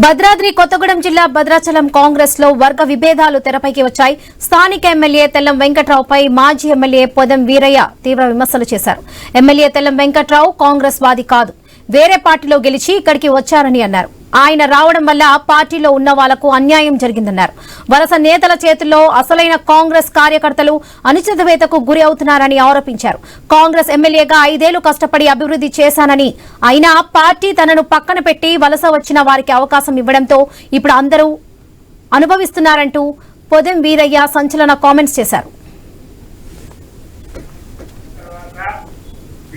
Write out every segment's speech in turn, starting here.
భద్రాద్రి కొత్తగూడెం జిల్లా భద్రాచలం కాంగ్రెస్ లో వర్గ విభేదాలు తెరపైకి వచ్చాయి. స్థానిక ఎమ్మెల్యే తెల్లం వెంకట్రావుపై మాజీ ఎమ్మెల్యే పొదం వీరయ్య తీవ్ర విమర్శలు చేశారు. ఎమ్మెల్యే తెల్లం వెంకట్రావు కాంగ్రెస్ వాది కాదు, వేరే పార్టీలో గెలిచి ఇక్కడికి వచ్చారని అన్నారు. ఆయన రావడం వల్ల పార్టీలో ఉన్న వాళ్లకు అన్యాయం జరిగిందన్నారు. వలస నేతల చేతుల్లో అసలైన కాంగ్రెస్ కార్యకర్తలు అణచివేతకు గురి అవుతున్నారని ఆరోపించారు. కాంగ్రెస్ ఎమ్మెల్యేగా 5 ఏళ్లు కష్టపడి అభివృద్ది చేశానని, అయినా పార్టీ తనను పక్కన పెట్టి వలస వచ్చిన వారికి అవకాశం ఇవ్వడంతో ఇప్పుడు అందరూ అనుభవిస్తున్నారంటూ పొదెం వీరయ్య సంచలన కామెంట్స్ చేశారు.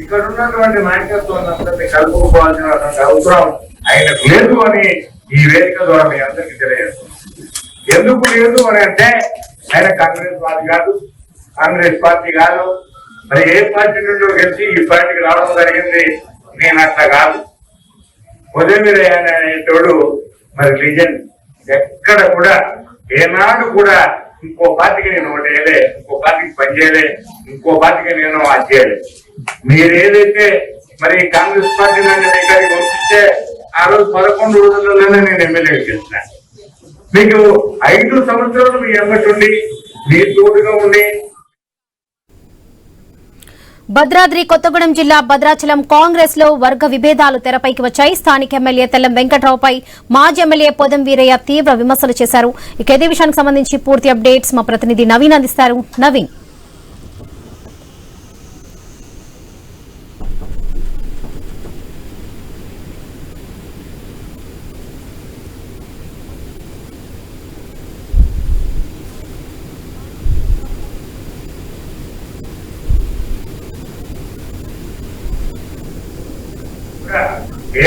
ఇక్కడ ఉన్నటువంటి నాయకత్వాన్ని కలుపుకోవాల్సిన అవసరం ఆయనకు లేదు అని ఈ వేదిక ద్వారా మీ అందరికీ తెలియజేస్తున్నాం. ఎందుకు లేదు అని అంటే ఆయన కాంగ్రెస్ పార్టీ కాదు, కాంగ్రెస్ పార్టీ కాదు, మరి ఏ పార్టీ నుండి గెలిచి ఈ పార్టీకి రావడం జరిగింది. నేను అట్లా కాదు. పొదెం వీరయ్య అనేటోడు మరి లిజెండ్. ఎక్కడ కూడా ఏనాడు కూడా ఇంకో పార్టీకి నేను ఒకటి వేయలే, ఇంకో పార్టీకి పనిచేయలే, ఇంకో పార్టీకి నేను అది చేయలే. మీరు ఏదైతే మరి కాంగ్రెస్ పార్టీ నన్ను దగ్గరికి పంపిస్తే ఆ రోజు 11 రోజుల్లోనే నేను ఎమ్మెల్యేగా చేసిన. మీకు 5 సంవత్సరాలు మీ ఎమ్మటి ఉండి మీ తోడుగా ఉండి. భద్రాద్రి కొత్తగూడెం జిల్లా భద్రాచలం కాంగ్రెస్ లో వర్గ విభేదాలు తెరపైకి వచ్చాయి. స్థానిక ఎమ్మెల్యే తెల్లం వెంకట్రావుపై మాజీ ఎమ్మెల్యే పొదం వీరయ్య తీవ్ర విమర్శలు చేశారు. ఇక ఇదే విషయానికి సంబంధించి పూర్తి అప్డేట్స్ మా ప్రతినిధి నవీన్ అందిస్తారు. నవీన్,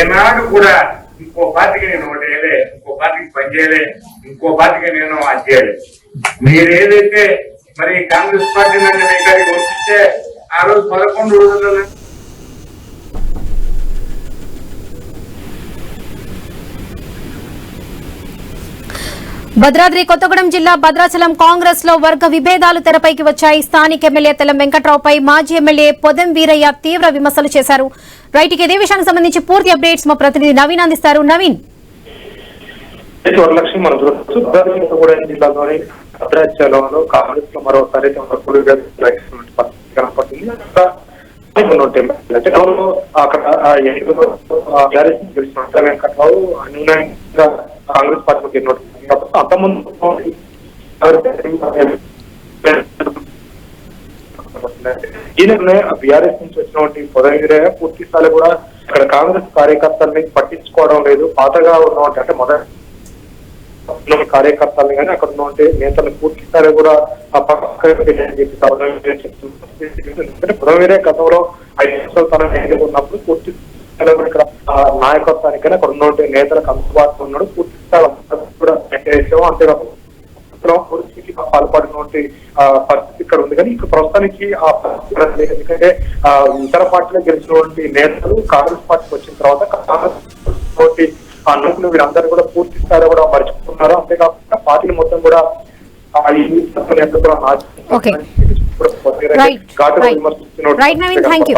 ఏనాడు కూడా ఇంకో పార్టీకి నేను ఒకటి వేయలే, ఇంకో పార్టీకి పనిచేయలే, ఇంకో పార్టీకి నేను అది చేయలే. మీరు ఏదైతే మరి కాంగ్రెస్ పార్టీ నన్ను దగ్గరికి పంపిస్తే ఆ రోజు 11 రోజుల్లోనే. భద్రాద్రి కొత్తగూడెం జిల్లా భద్రాచలం కాంగ్రెస్ లో వర్గ విభేదాలు తెరపైకి వచ్చాయి. స్థానిక ఎమ్మెల్యే తెల్లం వెంకట్రావుపై మాజీ ఎమ్మెల్యే పొదెం వీరయ్య తీవ్ర విమర్శలు చేశారు. రైట్, ఇదే విషయానికి సంబంధించి పూర్తి అప్డేట్స్ మా ప్రతినిధి నవీన్ అందిస్తారు. నవీన్, వరలక్ష్మి మనం చూడవచ్చు. భద్రాద్రి కొత్తగూడెం జిల్లాలోని భద్రాచలంలో కాంగ్రెస్ లో మరోసారి కనపడుతుంది. అంటే అక్కడ వెంకట్రావు అనుగుణంగా కాంగ్రెస్ పార్టీకి అంతకుముందు ఈయన బీఆర్ఎస్ నుంచి వచ్చినటువంటి పొదం వీరయ్య పూర్తి స్థాయి కూడా ఇక్కడ కాంగ్రెస్ కార్యకర్తల్ని పట్టించుకోవడం లేదు. పాతగా ఉన్నటువంటి అంటే మొదటి కార్యకర్తల్ని కానీ అక్కడ ఉన్నటువంటి నేతలు పూర్తి స్థాయి కూడా ఎందుకంటే పొదం వీరయ్య గతంలో 5 సంవత్సరాల తన ఉన్నప్పుడు పూర్తి స్థాయిలో ఇక్కడ నాయకత్వానికి కానీ అక్కడ ఉన్నటువంటి నేతలకు అందుబాటులో ఉన్నాడు. పూర్తి స్థాయి కూడా అంతేకాకుండా పూర్తికి పాల్పడినటువంటి పరిస్థితి ఇక్కడ ఉంది. కానీ ఇక్కడ ప్రస్తుతానికి ఆ పరిస్థితి ఎందుకంటే ఇతర పార్టీలో గెలిచినటువంటి నేతలు కాంగ్రెస్ పార్టీకి వచ్చిన తర్వాత కాంగ్రెస్ అనుకులు వీరందరూ కూడా పూర్తి స్థాయిలో కూడా మర్చిపోతున్నారు. అంతేకాకుండా పార్టీలు మొత్తం కూడా రైట్ నవీన్, థ్యాంక్ యూ.